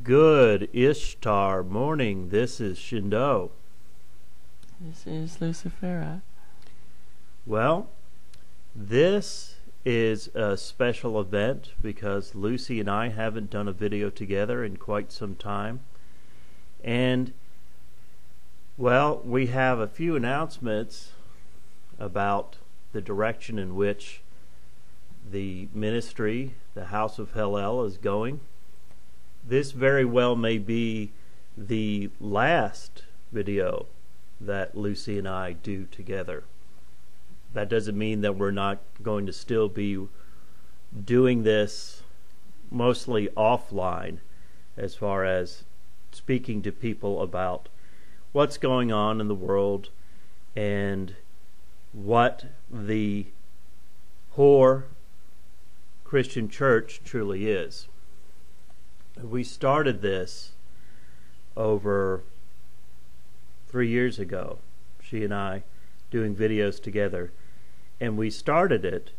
Good Ishtar morning. This is ShinDo. This is Lucifera. Well, this is a special event because Lucy and I haven't done a video together in quite some time. And, well, we have a few announcements about the direction in which the ministry, the House of Hillel, is going. This very well may be the last video that Lucy and I do together. That doesn't mean that we're not going to still be doing this mostly offline as far as speaking to people about what's going on in the world and what the whore Christian church truly is. We started this over 3 years ago, she and I doing videos together, and we started it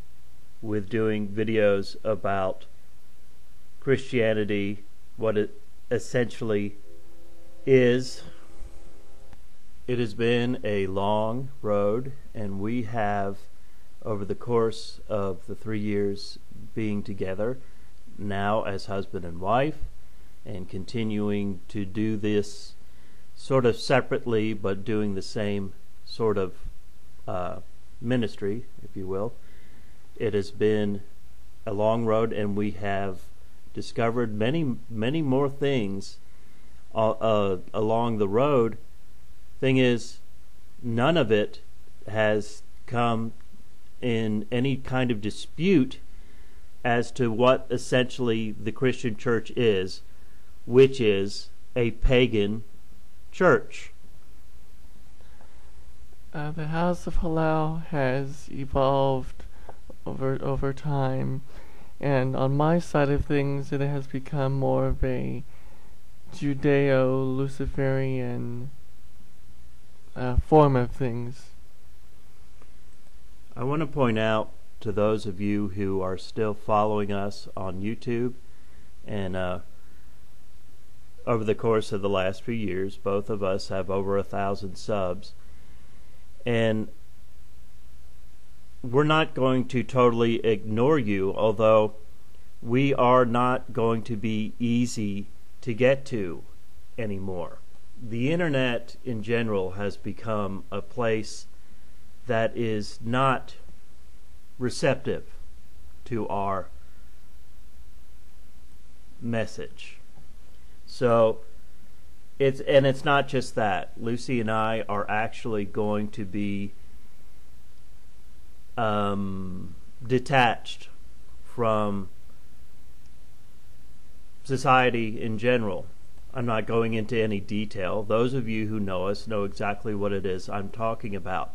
with doing videos about Christianity, what it essentially is. It has been a long road, and we have, over the course of the 3 years being together, now as husband and wife, and continuing to do this sort of separately but doing the same sort of ministry, if you will. It has been a long road, and we have discovered many more things along the road. Thing is, none of it has come in any kind of dispute as to what essentially the Christian church is, which is a pagan church. The House of Hillel has evolved over time, and on my side of things it has become more of a Judeo-Luciferian form of things. I want to point out to those of you who are still following us on YouTube, and over the course of the last few years, both of us have over 1,000 subs, and we're not going to totally ignore you, although we are not going to be easy to get to anymore. The internet in general has become a place that is not receptive to our message. So it's not just that. Lucy and I are actually going to be detached from society in general. I'm not going into any detail. Those of you who know us know exactly what it is I'm talking about.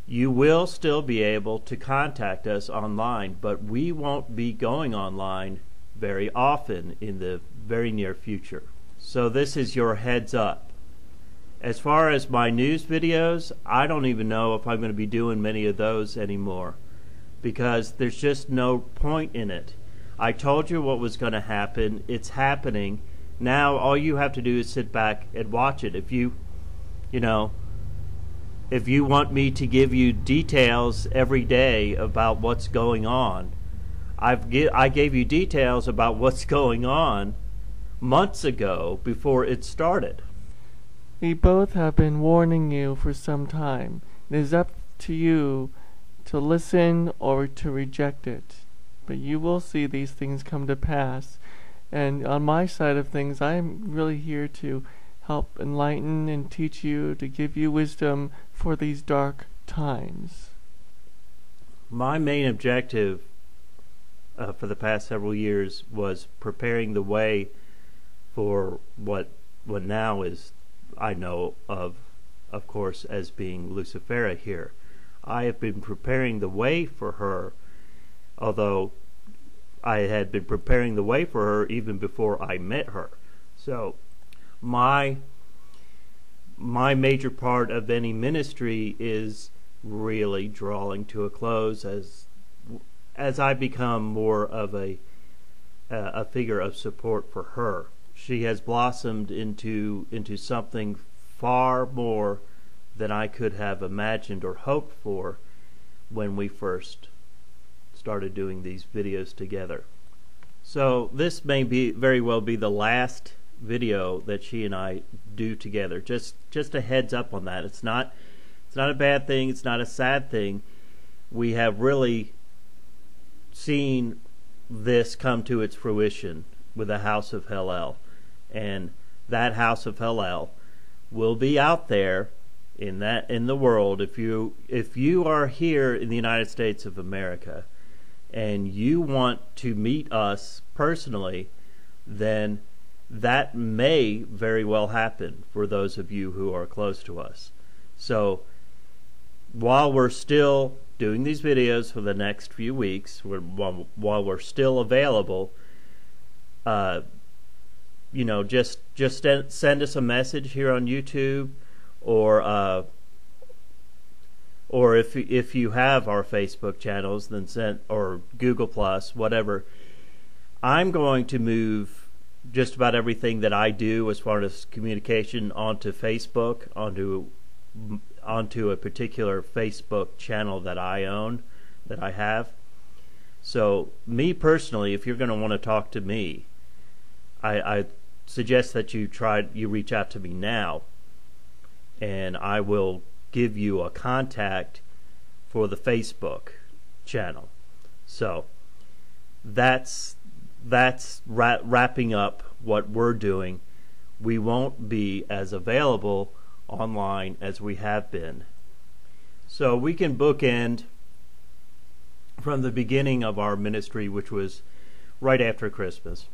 You will still be able to contact us online, but we won't be going online very often in the very near future. So this is your heads up. As far as my news videos, I don't even know if I'm going to be doing many of those anymore, because there's just no point in it. I told you what was going to happen. It's happening. Now all you have to do is sit back and watch it. If you want me to give you details every day about what's going on, I gave you details about what's going on months ago before it started. We both have been warning you for some time. It is up to you to listen or to reject it. But you will see these things come to pass. And on my side of things, I am really here to help enlighten and teach you, to give you wisdom for these dark times. My main objective for the past several years was preparing the way for what now is, I know of course, as being Lucifera here. I have been preparing the way for her, although I had been preparing the way for her even before I met her. So my major part of any ministry is really drawing to a close as I become more of a figure of support for her. she has blossomed into something far more than I could have imagined or hoped for when we first started doing these videos together. So this may very well be the last video that she and I do together. Just a heads up on that. It's not a bad thing, it's not a sad thing. We have really seen this come to its fruition with the House of Hillel, and that House of Hillel will be out there in the world. If you are here in the United States of America and you want to meet us personally, then that may very well happen for those of you who are close to us. So while we're still doing these videos for the next few weeks, while we're still available, just send us a message here on YouTube, or if you have our Facebook channels, then send, or Google Plus, whatever. I'm going to move just about everything that I do as far as communication onto Facebook, onto a particular Facebook channel that I own, that I have. So me personally, if you're going to want to talk to me, I suggest that you reach out to me now, and I will give you a contact for the Facebook channel. So that's wrapping up what we're doing. We won't be as available online as we have been. So we can bookend from the beginning of our ministry, which was right after Christmas.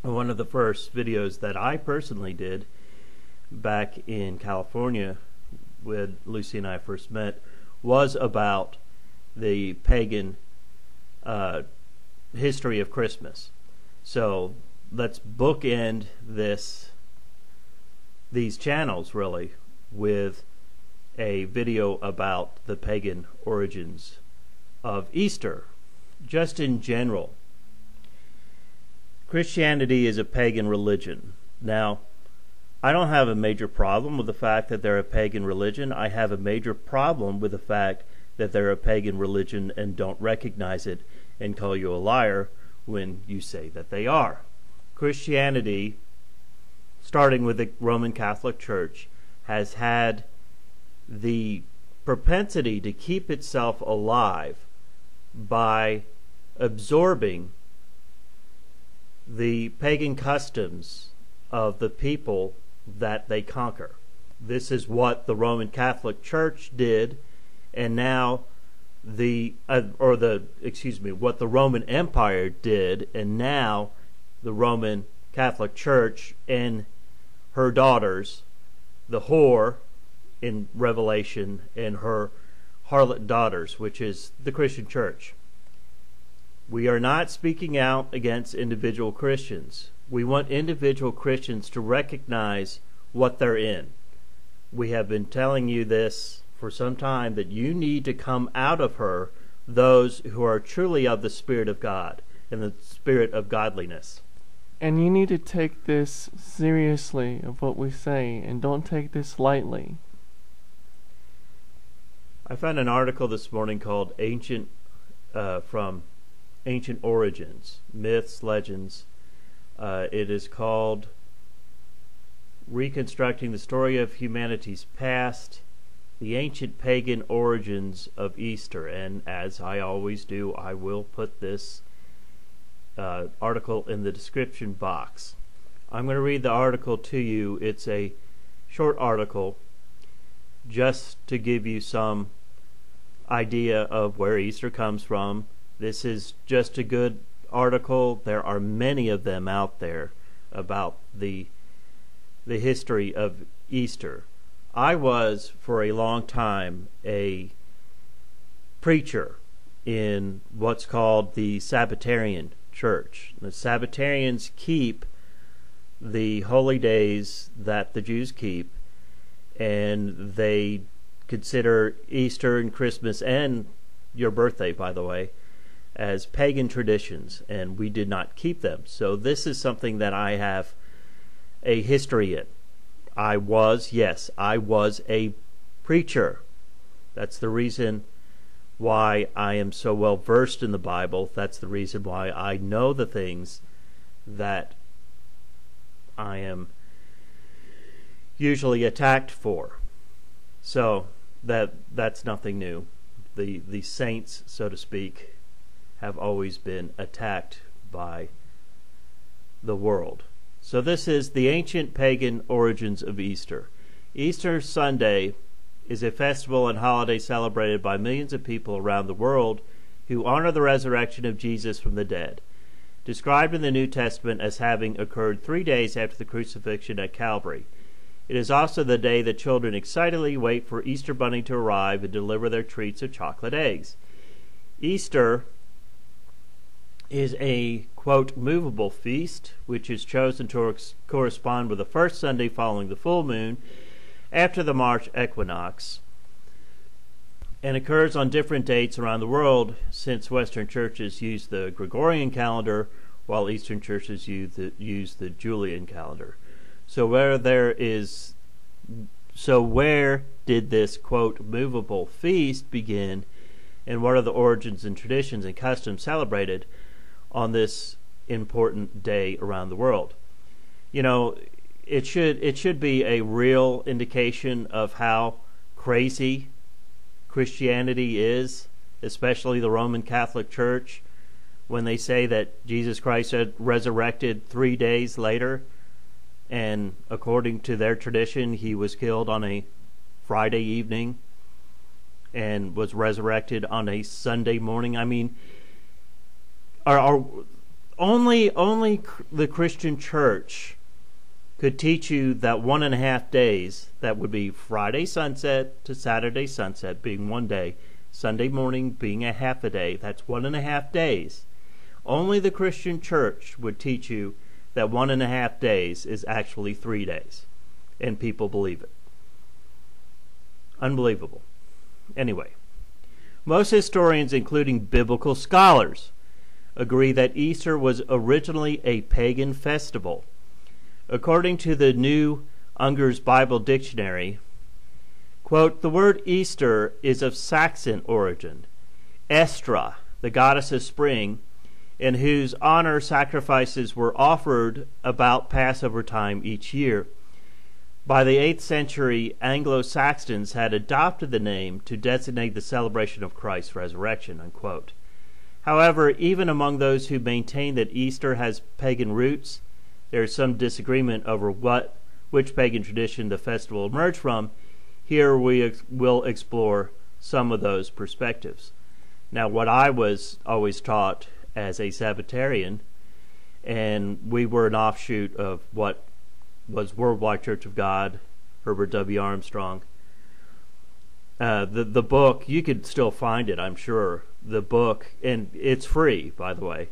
One of the first videos that I personally did back in California when Lucy and I first met was about the pagan history of Christmas. So let's bookend these channels really with a video about the pagan origins of Easter. Just in general, Christianity is a pagan religion. Now, I don't have a major problem with the fact that they're a pagan religion. I have a major problem with the fact that they're a pagan religion and don't recognize it and call you a liar when you say that they are. Christianity, starting with the Roman Catholic Church, has had the propensity to keep itself alive by absorbing the pagan customs of the people that they conquer. This is what the Roman Catholic Church did, and now what the Roman Empire did, and now the Roman Catholic Church and her daughters, the whore in Revelation and her harlot daughters, which is the Christian Church. We are not speaking out against individual Christians. We want individual Christians to recognize what they're in. We have been telling you this for some time, that you need to come out of her those who are truly of the Spirit of God and the Spirit of godliness. And you need to take this seriously of what we say, and don't take this lightly. I found an article this morning called from Ancient Origins, Myths, Legends. It is called Reconstructing the Story of Humanity's Past, the Ancient Pagan Origins of Easter. And as I always do, I will put this article in the description box. I'm going to read the article to you. It's a short article just to give you some idea of where Easter comes from. This is just a good article. There are many of them out there about the history of Easter. I was for a long time a preacher in what's called the Sabbatarian Church. The Sabbatarians keep the holy days that the Jews keep, and they consider Easter and Christmas, and your birthday, by the way, as pagan traditions, and we did not keep them. So this is something that I have a history in. I was a preacher. That's the reason why I am so well versed in the Bible. That's the reason why I know the things that I am usually attacked for. So that's nothing new. The saints, so to speak, have always been attacked by the world. So this is the ancient pagan origins of Easter. Easter Sunday is a festival and holiday celebrated by millions of people around the world who honor the resurrection of Jesus from the dead, described in the New Testament as having occurred 3 days after the crucifixion at Calvary. It is also the day that children excitedly wait for Easter Bunny to arrive and deliver their treats of chocolate eggs. Easter is a, quote, movable feast, which is chosen to correspond with the first Sunday following the full moon after the March equinox, and occurs on different dates around the world, since Western churches use the Gregorian calendar while Eastern churches use the Julian calendar. So where did this, quote, movable feast begin, and what are the origins and traditions and customs celebrated on this important day around the world? You know, it should be a real indication of how crazy Christianity is, especially the Roman Catholic Church, when they say that Jesus Christ had resurrected 3 days later, and according to their tradition, he was killed on a Friday evening and was resurrected on a Sunday morning. I mean, only the Christian Church could teach you that 1.5 days, that would be Friday sunset to Saturday sunset being 1 day, Sunday morning being a half a day, that's 1.5 days. Only the Christian Church would teach you that 1.5 days is actually 3 days, and people believe it. Unbelievable. Anyway, most historians, including biblical scholars, agree that Easter was originally a pagan festival. According to the New Unger's Bible Dictionary, quote, the word Easter is of Saxon origin. Estra, the goddess of spring, in whose honor sacrifices were offered about Passover time each year. By the 8th century, Anglo-Saxons had adopted the name to designate the celebration of Christ's resurrection, unquote. However, even among those who maintain that Easter has pagan roots, there is some disagreement over which pagan tradition the festival emerged from. Here we will explore some of those perspectives. Now, what I was always taught as a Sabbatarian, and we were an offshoot of what was Worldwide Church of God, Herbert W. Armstrong. The book, you could still find it, I'm sure. The book, and it's free, by the way.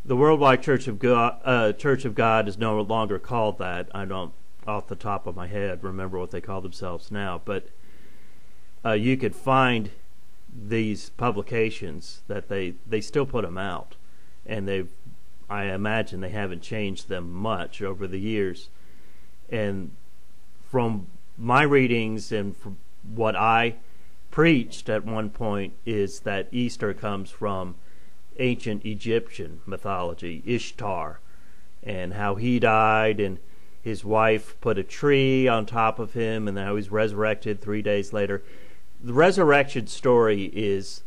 The Worldwide Church of God is no longer called that. I don't, off the top of my head, remember what they call themselves now. But you could find these publications that they still put them out, and I imagine they haven't changed them much over the years. And from my readings and from what I preached at one point is that Easter comes from ancient Egyptian mythology, Ishtar, and how he died and his wife put a tree on top of him, and how he's resurrected 3 days later. The resurrection story is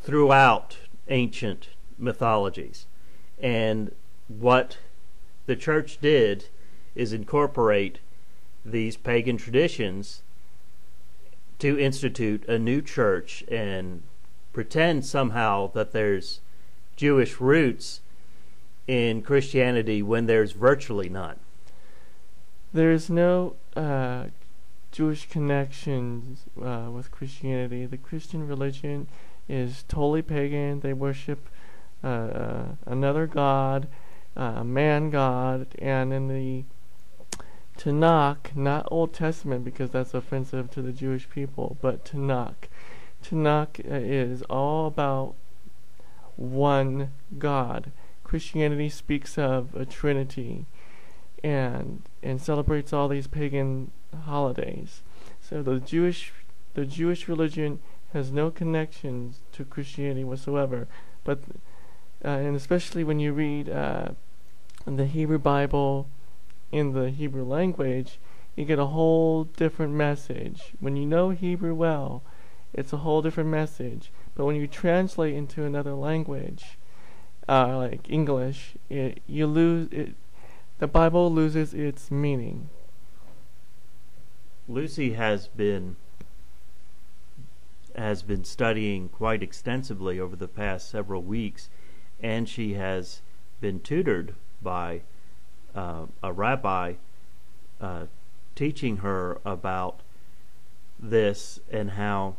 throughout ancient mythologies, and what the church did is incorporate these pagan traditions to institute a new church and pretend somehow that there's Jewish roots in Christianity when there's virtually none. There's no Jewish connections with Christianity. The Christian religion is totally pagan. They worship another god, a man god, and in the Tanakh, not Old Testament because that's offensive to the Jewish people, but Tanakh. Tanakh is all about one God. Christianity speaks of a Trinity and celebrates all these pagan holidays. So the Jewish religion has no connections to Christianity whatsoever. But and especially when you read the Hebrew Bible in the Hebrew language, you get a whole different message. When you know Hebrew well, it's a whole different message. But when you translate into another language, like English, you lose it. The Bible loses its meaning. Lucy has been studying quite extensively over the past several weeks, and she has been tutored by a rabbi teaching her about this and how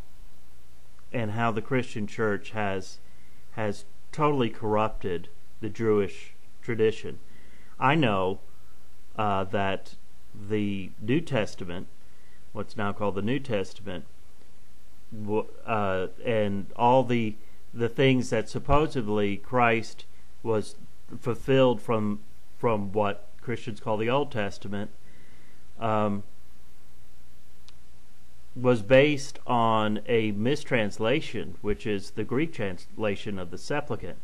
the Christian church has totally corrupted the Jewish tradition. I know that the New Testament, what's now called the New Testament, and all the things that supposedly Christ was fulfilled from what Christians call the Old Testament, was based on a mistranslation, which is the Greek translation of the Septuagint.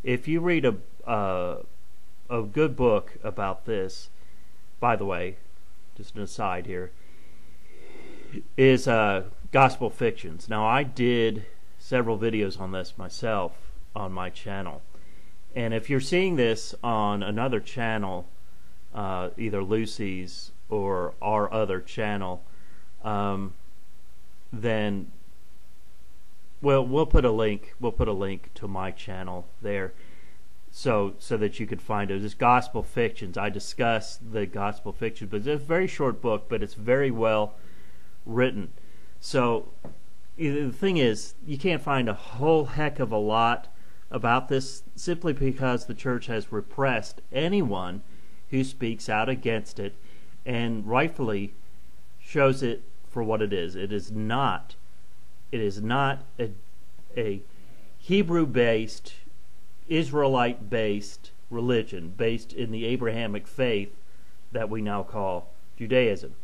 If you read a good book about this, by the way, just an aside here, is Gospel Fictions. Now, I did several videos on this myself on my channel, and if you're seeing this on another channel, either Lucy's or our other channel, then we'll put a link to my channel there, so that you could find it. It's Gospel Fictions. I discuss the Gospel Fiction, but it's a very short book, but it's very well written. So the thing is, you can't find a whole heck of a lot about this, simply because the church has repressed anyone who speaks out against it, and rightfully shows it for what it is. It is not a Hebrew-based, Israelite-based religion based in the Abrahamic faith that we now call Judaism.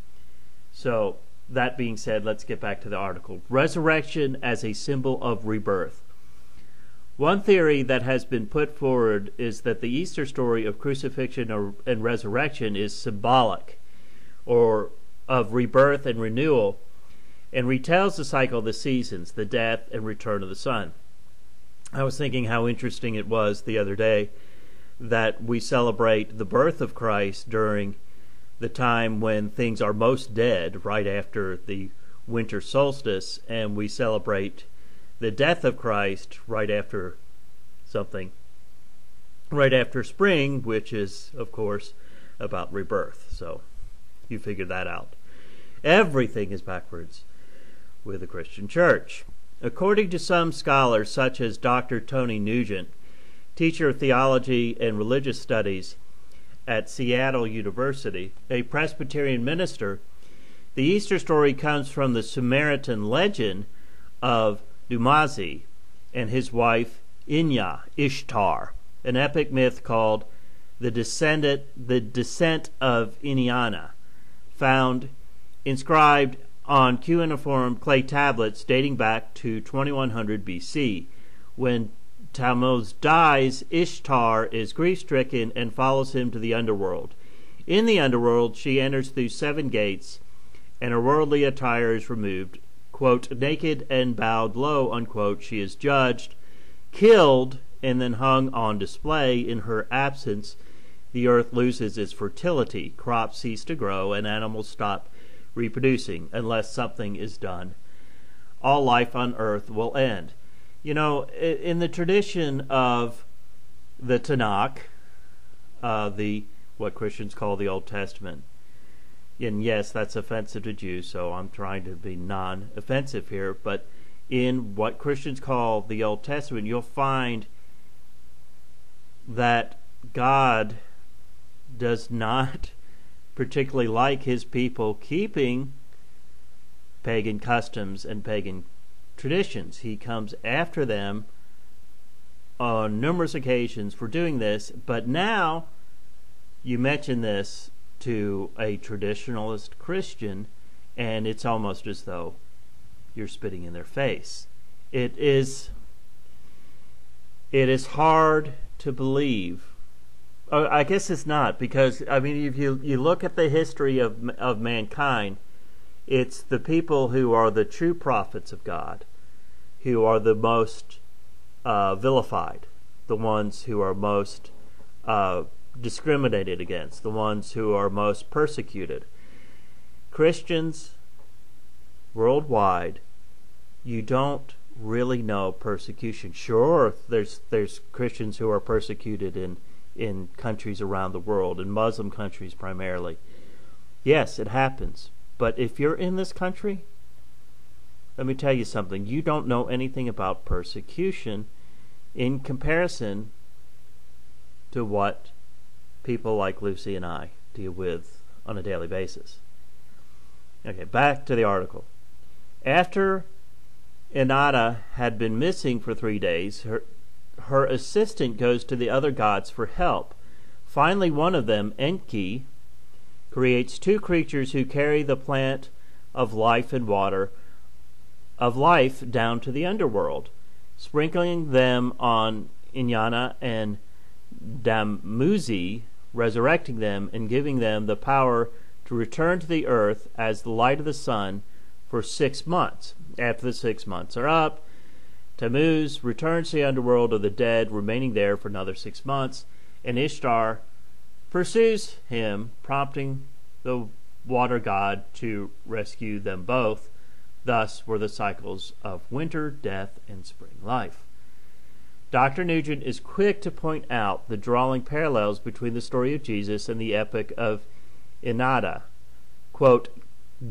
So, that being said, let's get back to the article. Resurrection as a symbol of rebirth. One theory that has been put forward is that the Easter story of crucifixion and resurrection is symbolic, or of rebirth and renewal, and retells the cycle of the seasons, the death and return of the sun. I was thinking how interesting it was the other day that we celebrate the birth of Christ during the time when things are most dead, right after the winter solstice, and we celebrate the death of Christ right after spring, which is, of course, about rebirth. So you figure that out. Everything is backwards with the Christian church. According to some scholars, such as Dr. Tony Nugent, teacher of theology and religious studies at Seattle University, a Presbyterian minister, the Easter story comes from the Samaritan legend of Dumazi and his wife Ishtar, an epic myth called the Descent of Inanna, found inscribed on cuneiform clay tablets dating back to 2100 BC. When Tammuz dies, Ishtar is grief-stricken and follows him to the underworld. In the underworld, she enters through 7 gates, and her worldly attire is removed. Quote, naked and bowed low, unquote, she is judged, killed, and then hung on display. In her absence, the earth loses its fertility, crops cease to grow, and animals stop reproducing unless something is done. All life on earth will end. You know, in the tradition of the Tanakh, what Christians call the Old Testament, and yes, that's offensive to Jews, so I'm trying to be non-offensive here, but in what Christians call the Old Testament, you'll find that God does not particularly like his people keeping pagan customs and pagan traditions. He comes after them on numerous occasions for doing this, but now you mention this to a traditionalist Christian, and it's almost as though you're spitting in their face. It is hard to believe. I guess it's not, because I mean, if you look at the history of mankind, it's the people who are the true prophets of God who are the most vilified, the ones who are most discriminated against, the ones who are most persecuted. Christians worldwide, you don't really know persecution. Sure, there's Christians who are persecuted in countries around the world, in Muslim countries primarily. Yes, it happens. But if you're in this country, let me tell you something. You don't know anything about persecution in comparison to what people like Lucy and I deal with on a daily basis. Okay, back to the article. After Inanna had been missing for 3 days, her assistant goes to the other gods for help. Finally, one of them, Enki, creates 2 creatures who carry the plant of life and water of life down to the underworld, sprinkling them on Inanna and Damuzi, resurrecting them and giving them the power to return to the earth as the light of the sun for 6 months. After the 6 months are up, Tammuz returns to the underworld of the dead, remaining there for another 6 months, and Ishtar pursues him, prompting the water god to rescue them both. Thus were the cycles of winter, death, and spring life. Dr. Nugent is quick to point out the drawing parallels between the story of Jesus and the epic of Inanna. Quote,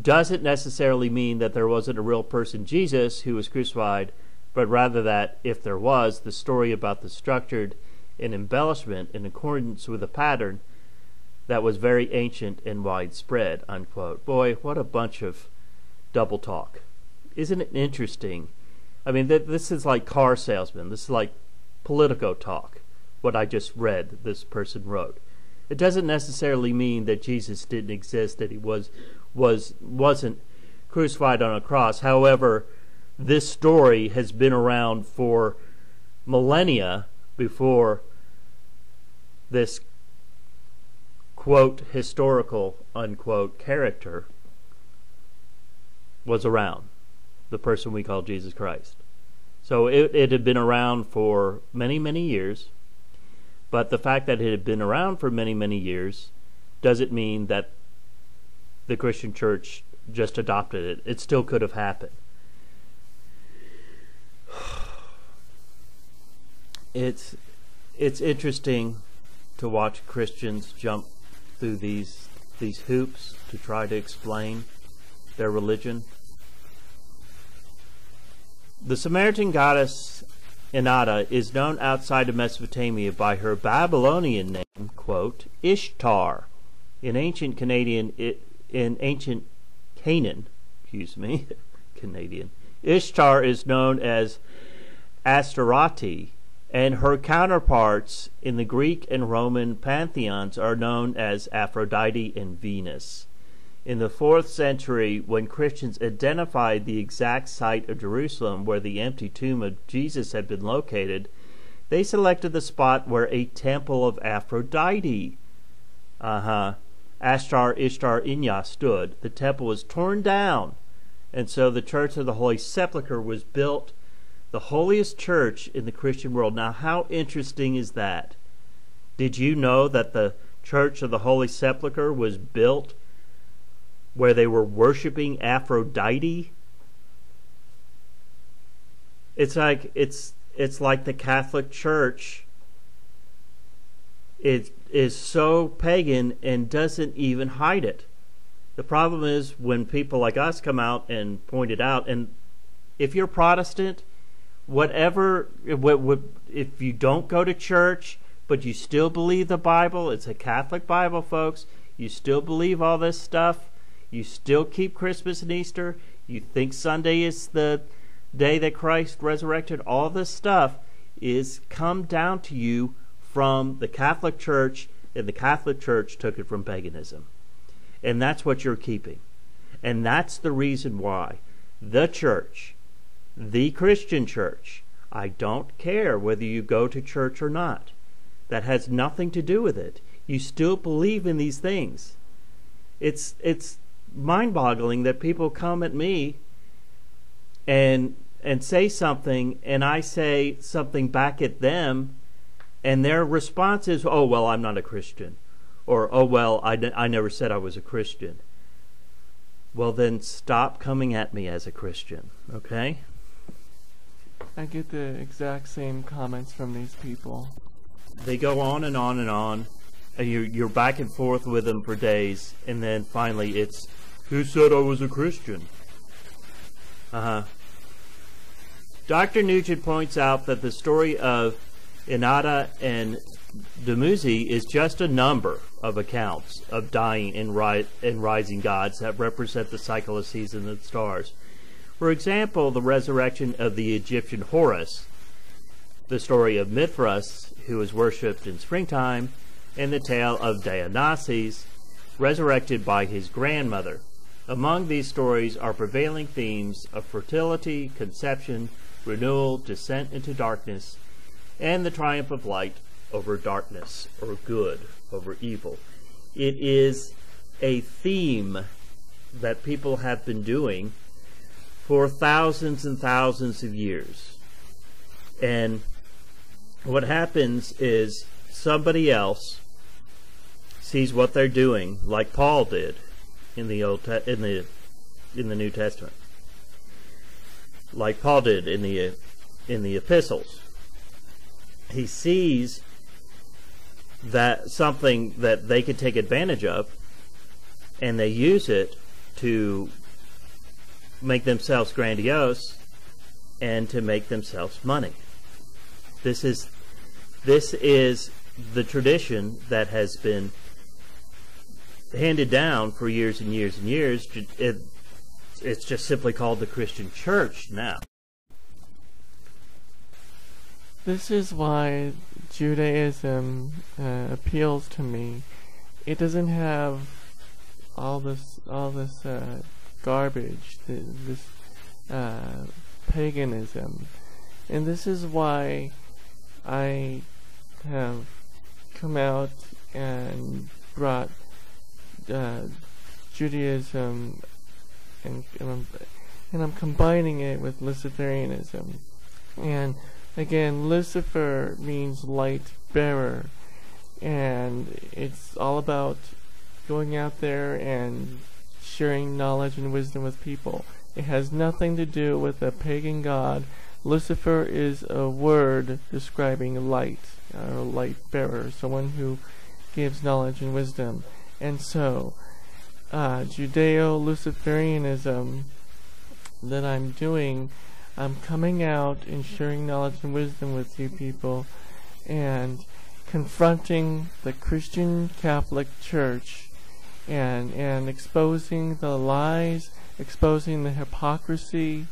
doesn't necessarily mean that there wasn't a real person, Jesus, who was crucified, but rather that, if there was, the story about the structured and embellishment in accordance with a pattern that was very ancient and widespread, unquote. Boy, what a bunch of double talk. Isn't it interesting? I mean, this is like car salesman. This is like Politico talk, what I just read this person wrote. It doesn't necessarily mean that Jesus didn't exist, that he wasn't crucified on a cross. However, this story has been around for millennia before this quote historical unquote character was around, the person we call Jesus Christ. So it had been around for many, many years, but the fact that it had been around for many, many years doesn't mean that the Christian church just adopted it. It still could have happened. It's interesting to watch Christians jump through these hoops to try to explain their religion. The Samaritan goddess Inanna is known outside of Mesopotamia by her Babylonian name, quote, Ishtar. In ancient Canaan, Canadian, Ishtar is known as Astaroth, and her counterparts in the Greek and Roman pantheons are known as Aphrodite and Venus. In the 4th century, when Christians identified the exact site of Jerusalem where the empty tomb of Jesus had been located, they selected the spot where a temple of Aphrodite, Ashtar, Ishtar, Inya stood. The temple was torn down, and so the Church of the Holy Sepulchre was built, the holiest church in the Christian world. Now, how interesting is that? Did you know that the Church of the Holy Sepulchre was built where they were worshiping Aphrodite? It's like the Catholic Church. It is so pagan and doesn't even hide it. The problem is when people like us come out and point it out, and if you're Protestant, if you don't go to church, but you still believe the Bible, it's a Catholic Bible, folks, you still believe all this stuff, you still keep Christmas and Easter, you think Sunday is the day that Christ resurrected, all this stuff is come down to you from the Catholic Church, and the Catholic Church took it from paganism. And that's what you're keeping. And that's the reason why the church, the Christian church, I don't care whether you go to church or not. That has nothing to do with it. You still believe in these things. It's mind-boggling that people come at me and say something, and I say something back at them, and their response is, "Oh, well, I'm not a Christian," or "Oh, well, I never said I was a Christian." Well, then stop coming at me as a Christian, okay? I get the exact same comments from these people. They go on and on and on, and you're back and forth with them for days, and then finally it's, "Who said I was a Christian?" Dr. Nugent points out that the story of Inanna and Dumuzi is just a number of accounts of dying and rising gods that represent the cycle of seasons and stars. For example, the resurrection of the Egyptian Horus, the story of Mithras, who was worshipped in springtime, and the tale of Dionysus, resurrected by his grandmother. Among these stories are prevailing themes of fertility, conception, renewal, descent into darkness, and the triumph of light over darkness, or good over evil. It is a theme that people have been doing for thousands and thousands of years. And what happens is somebody else sees what they're doing, like Paul did in the New Testament, like Paul did in the epistles. He sees that something that they could take advantage of, and they use it to make themselves grandiose and to make themselves money. This is the tradition that has been handed down for years and years and years. It's just simply called the Christian Church now. This is why Judaism appeals to me. It doesn't have all this garbage, this paganism, and this is why I have come out and brought Judaism, and I'm combining it with Luciferianism. And again, Lucifer means light bearer, and it's all about going out there and sharing knowledge and wisdom with people. It has nothing to do with a pagan god. Lucifer is a word describing light, or light bearer, someone who gives knowledge and wisdom. And so, Judeo-Luciferianism that I'm doing, I'm coming out and sharing knowledge and wisdom with you people, and confronting the Christian Catholic Church, and exposing the lies, exposing the hypocrisy.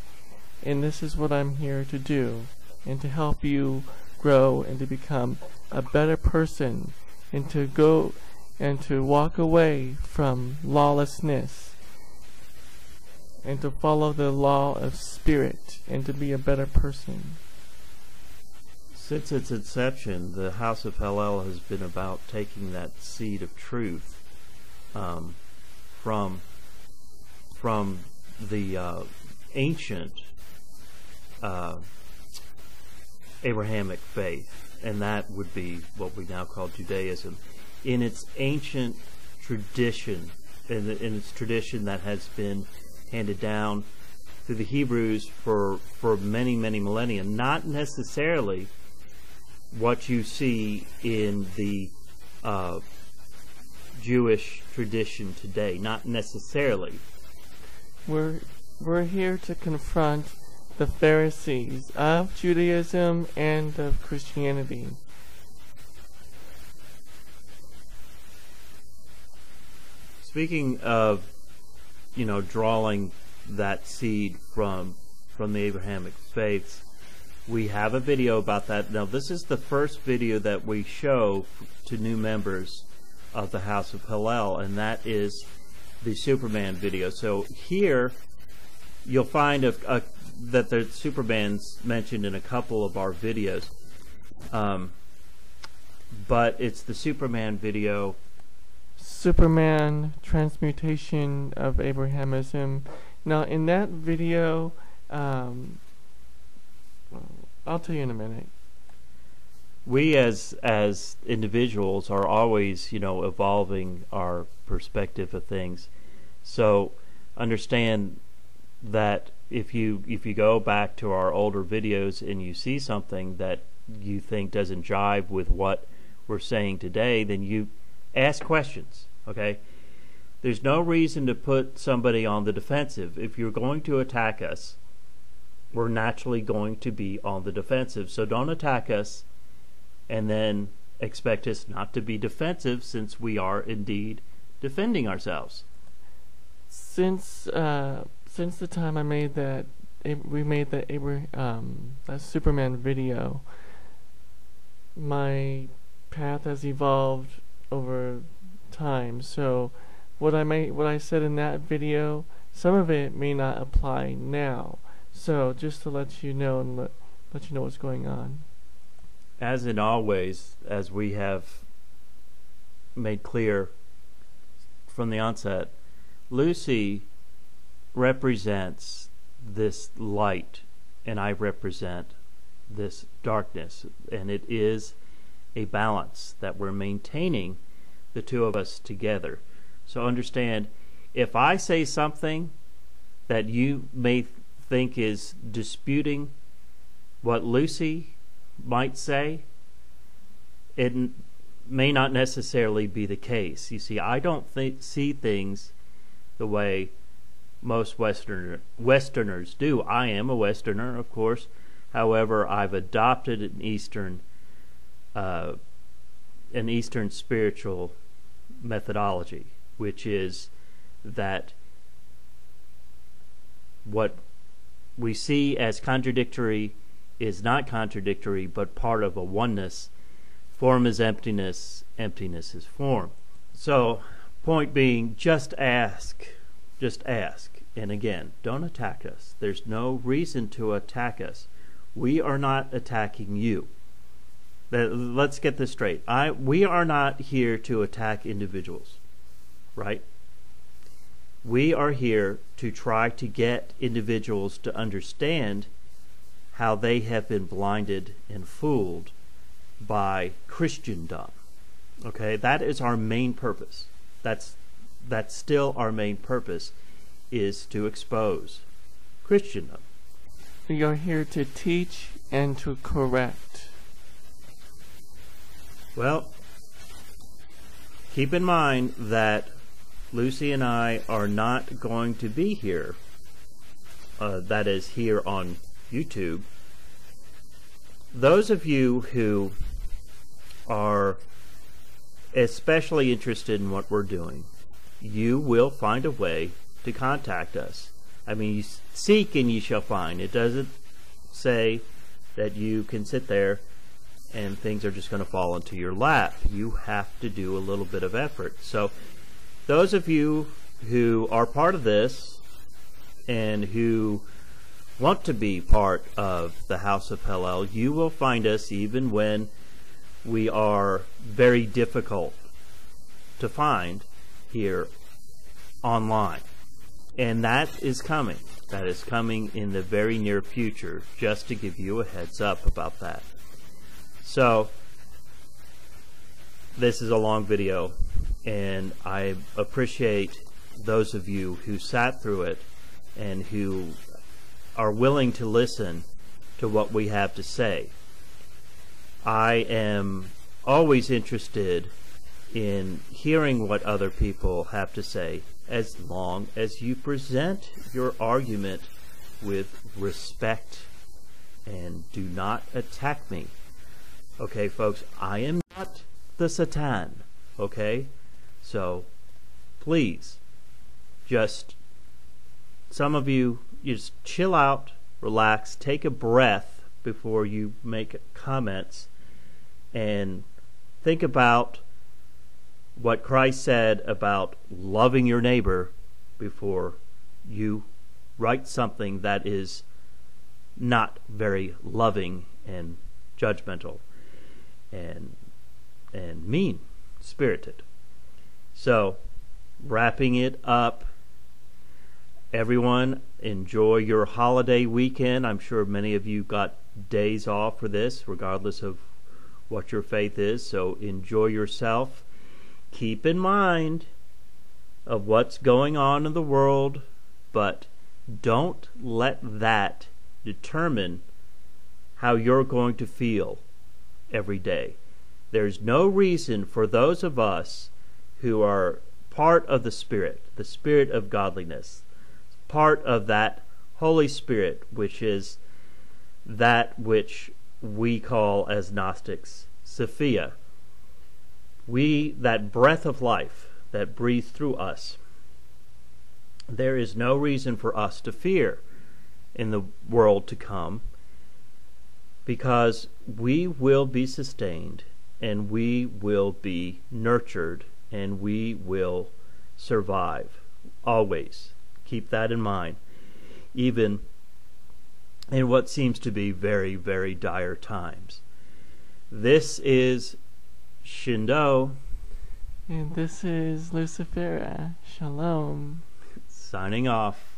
And this is what I'm here to do, and to help you grow and to become a better person, and to go and to walk away from lawlessness, and to follow the law of spirit, and to be a better person. Since its inception, the House of Hallel has been about taking that seed of truth from the ancient Abrahamic faith, and that would be what we now call Judaism, in its ancient tradition, in its tradition that has been handed down through the Hebrews for many, many millennia. Not necessarily what you see in the Jewish tradition today. Not necessarily. We're here to confront the Pharisees of Judaism and of Christianity. Speaking of, drawing that seed from from the Abrahamic faiths. We have a video about that. Now, this is the first video that we show to new members of the House of Hillel, and that is the Superman video. So here you'll find that the Superman's mentioned in a couple of our videos, but it's the Superman video. Superman Transmutation of Abrahamism. Now, in that video, I'll tell you in a minute. We as individuals are always, evolving our perspective of things. So understand that if you go back to our older videos and you see something that you think doesn't jive with what we're saying today, then you ask questions, okay? There's no reason to put somebody on the defensive. If you're going to attack us, we're naturally going to be on the defensive. So don't attack us and then expect us not to be defensive, since we are indeed defending ourselves. Since the time I made that that Superman video, my path has evolved over time. So what I said in that video, some of it may not apply now. So just to let you know and let you know what's going on. As in always, as we have made clear from the onset, Lucy represents this light and I represent this darkness, and it is a balance that we're maintaining, the two of us together. So understand, if I say something that you may think is disputing what Lucy might say, it may not necessarily be the case. You see, I don't see things the way most Westerners do. I am a Westerner, of course. However, I've adopted an Eastern spiritual methodology, which is that what we see as contradictory is not contradictory, but part of a oneness. Form is emptiness, emptiness is form. So, point being, just ask. Just ask. And again, don't attack us. There's no reason to attack us. We are not attacking you. Let's get this straight. We are not here to attack individuals, right? We are here to try to get individuals to understand how they have been blinded and fooled by Christendom. Okay, that is our main purpose. That's still our main purpose, is to expose Christendom. We are here to teach and to correct. Well, keep in mind that Lucy and I are not going to be here, that is here on YouTube. Those of you who are especially interested in what we're doing, you will find a way to contact us. I mean, you seek and you shall find. It doesn't say that you can sit there and things are just going to fall into your lap. You have to do a little bit of effort. So those of you who are part of this and who want to be part of the House of Hillel, you will find us even when we are very difficult to find here online. And that is coming. That is coming in the very near future, just to give you a heads up about that. So, this is a long video, and I appreciate those of you who sat through it and who are willing to listen to what we have to say. I am always interested in hearing what other people have to say, as long as you present your argument with respect and do not attack me. Okay, folks, I am not the Satan, okay? So, please, just, some of you, just chill out relax, take a breath before you make comments, and think about what Christ said about loving your neighbor before you write something that is not very loving and judgmental and mean-spirited. So, wrapping it up, everyone, enjoy your holiday weekend. I'm sure many of you got days off for this, regardless of what your faith is. So enjoy yourself. Keep in mind of what's going on in the world, but don't let that determine how you're going to feel every day. There's no reason for those of us who are part of the Spirit of godliness, part of that Holy Spirit, which is that which we call as Gnostics Sophia. That breath of life that breathes through us. There is no reason for us to fear in the world to come, because we will be sustained and we will be nurtured and we will survive. Always keep that in mind, even in what seems to be very, very dire times. This is ShinDo. And this is Lucifera. Shalom. Signing off.